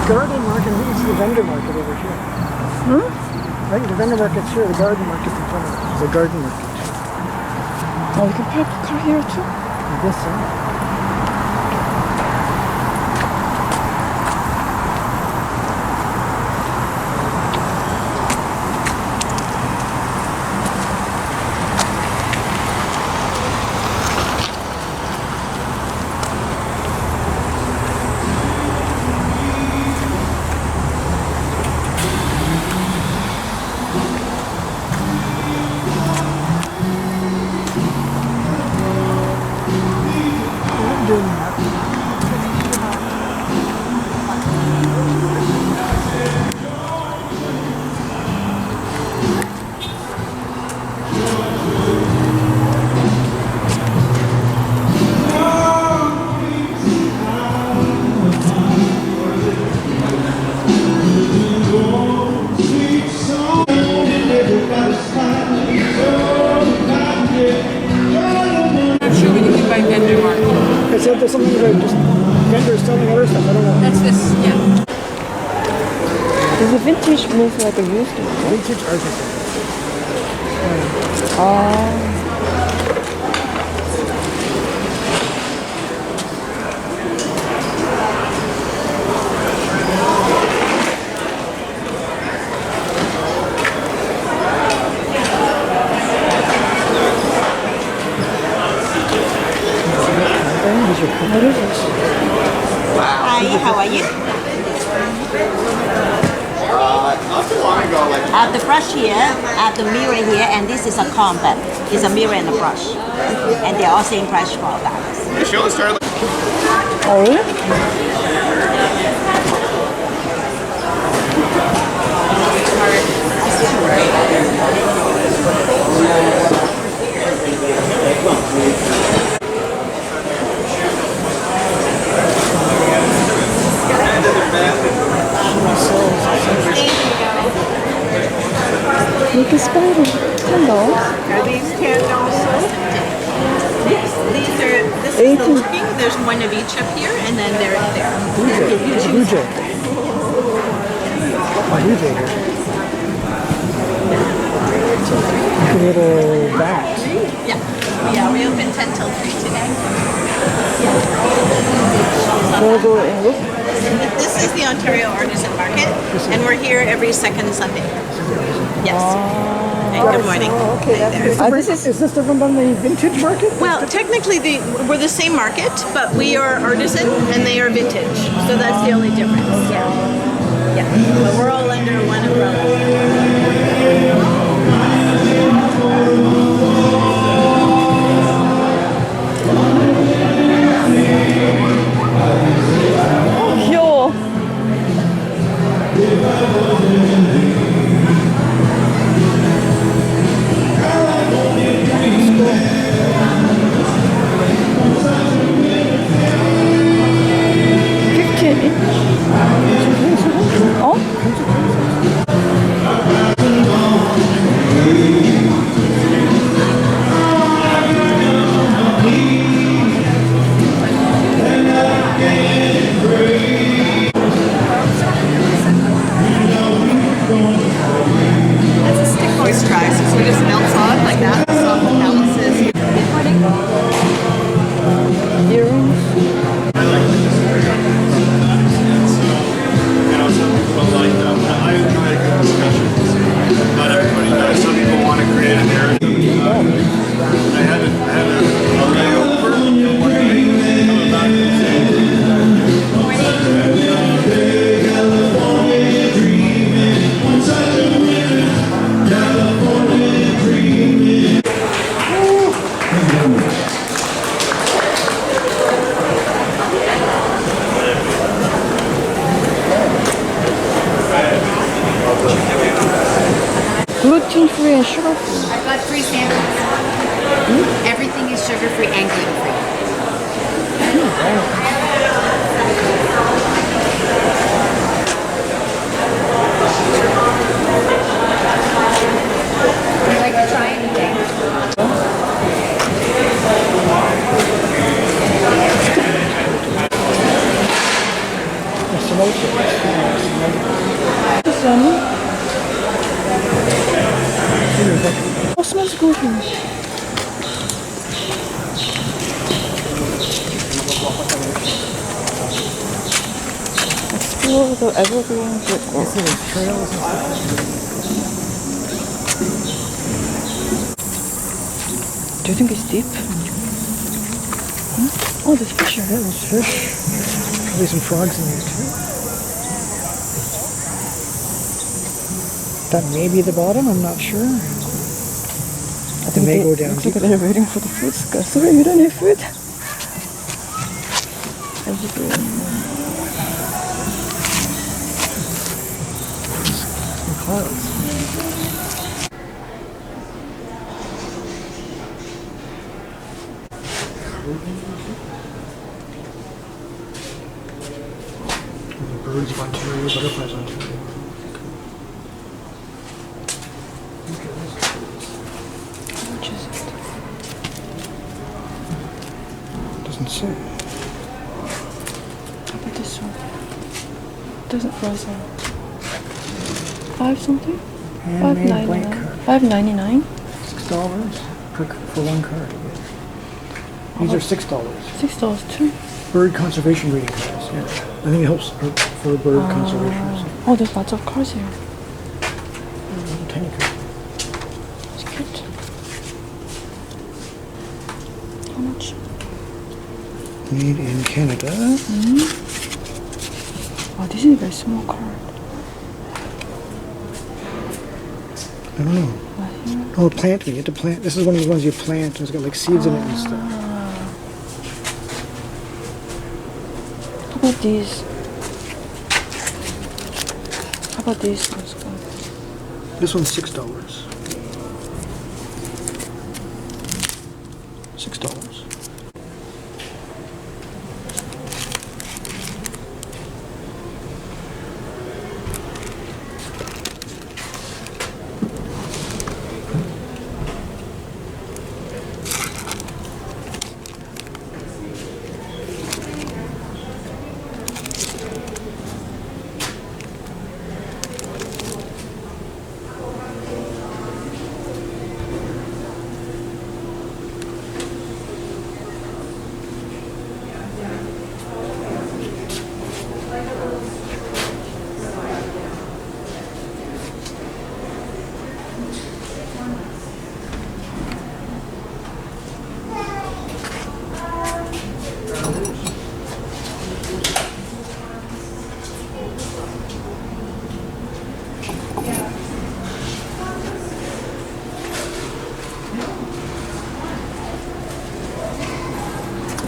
garden market, I think it's the vendor market over here. Hmm? I think the vendor market's here, the garden market's in front of it. It's a garden market. Oh, we can park the car here too? I guess so. I said there's something about just vendors selling other stuff. I don't know. That's this, yeah. Does a vintage move like a used one? Vintage article. Oh. What is this? Hi, how are you? Not too long ago, like. I have the brush here, I have the mirror here, and this is a combat. It's a mirror and a brush. And they're all same price for $12. The show started. Oh, really? Make a spider. $10. Are these $10 also? Yes, these are, this is the looking. There's one of each up here, and then they're there. It's a blue jay. A blue jay here. It's a little bat. Yeah, we open 10 till 3 today. Wanna go and look? This is the Ontario Artisan Market, and we're here every second Sunday. Yes. And good morning. Oh, okay. Is this different than the vintage market? Well, technically we're the same market, but we are artisan and they are vintage. So that's the only difference. Yeah. Yeah. But we're all under one umbrella. 귀여워. 어? Oh, the Evergreen Brick I Works. see the trails and stuff. Do you think it's deep? Oh, there's fish Yeah, here. there's fish. Probably some frogs in there too. That may be the bottom, I'm not sure. It may go down Looks like deeper. they're waiting for the food. Sorry, you don't have food. Evergreen. Some clouds. The birds of Ontario, butterflies of Ontario. How much is it? Doesn't say. How about this one? Doesn't price on. 5 something? Handmade blank card. $5.99. $6 for one card. These are $6. $6 too. Bird conservation reading cards. Yeah, I think it helps for bird conservation. So, Oh, there's lots of cars here. tiny card. It's cute. How much? Made in Canada. Oh, this is a very small card. I don't know. Right here. Oh, plant me. You have to plant. This is one of the ones you plant. It's got like seeds in it and stuff. How about these? How about these ones? This one's $6. $6.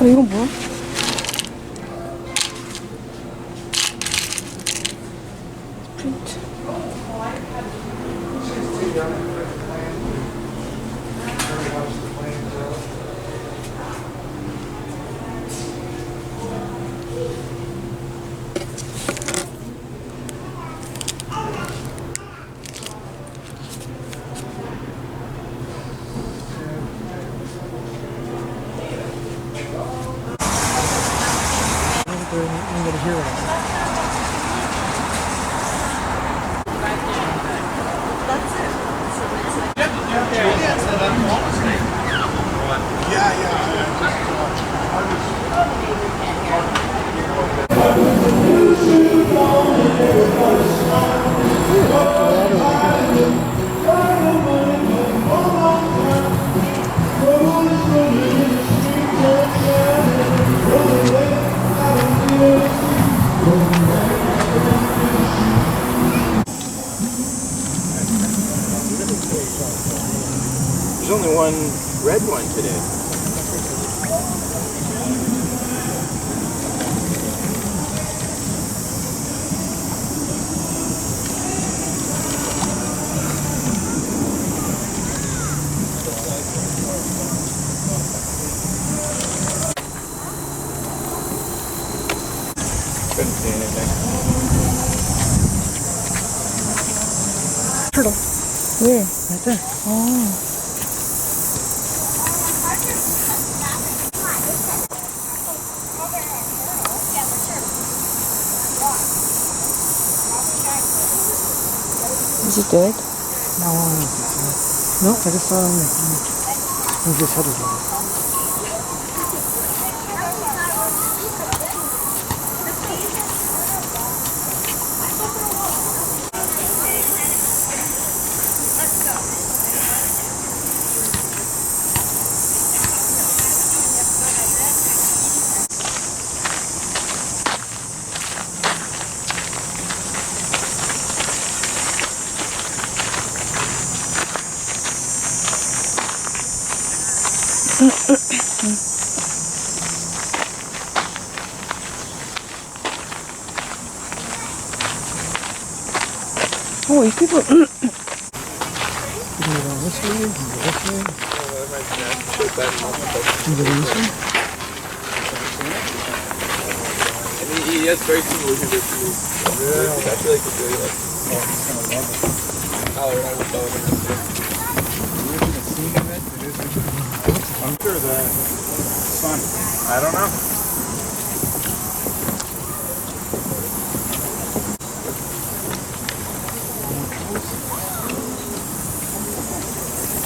이건 뭐야? 프린트. I'm going to hear it. There's only one red one today. Couldn't see anything. Turtle. Where? Right there. Oh. Is it dead? No, I don't think so. No, I just saw him. He just headed over. Oh, you people. You can go down this way, you can go this way. You can go this way. He has very similar to this. I feel like it's really like. I'm sure the sun. I don't know.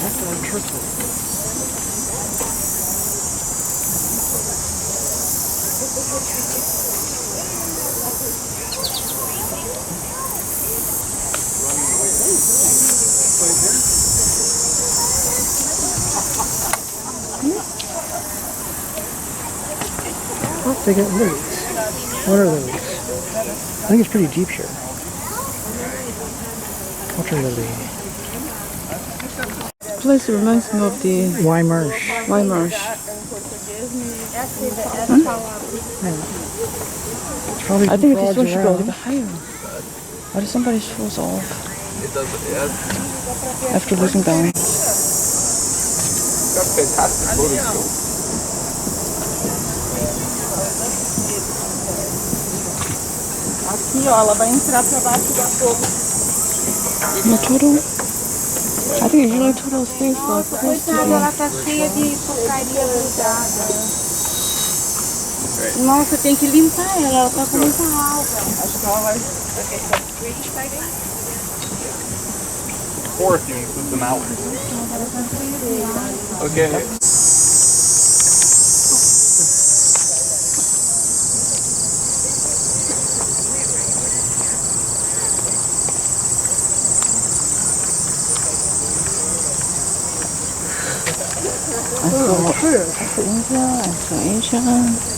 That's our turtle. Oh, they got lilies. What are lilies? I think it's pretty deep here. Water lily. Place reminds me of the Wye marsh. Wye Marsh. It's probably I think this frogs one should go a around. little bit higher. Why did somebody falls off It does. Yeah. after losing balance? Got fantastic motor skills. Aqui, ó, ela vai entrar pra baixo da torre. No turtle? I think usually turtle stays like close to Coitada, the... ela tá cheia de porcaria grudada. Nossa, tem que limpar ela tá com muita alga. Acho que ela vai. Or if you include them out. Okay. I saw India, I saw Asia.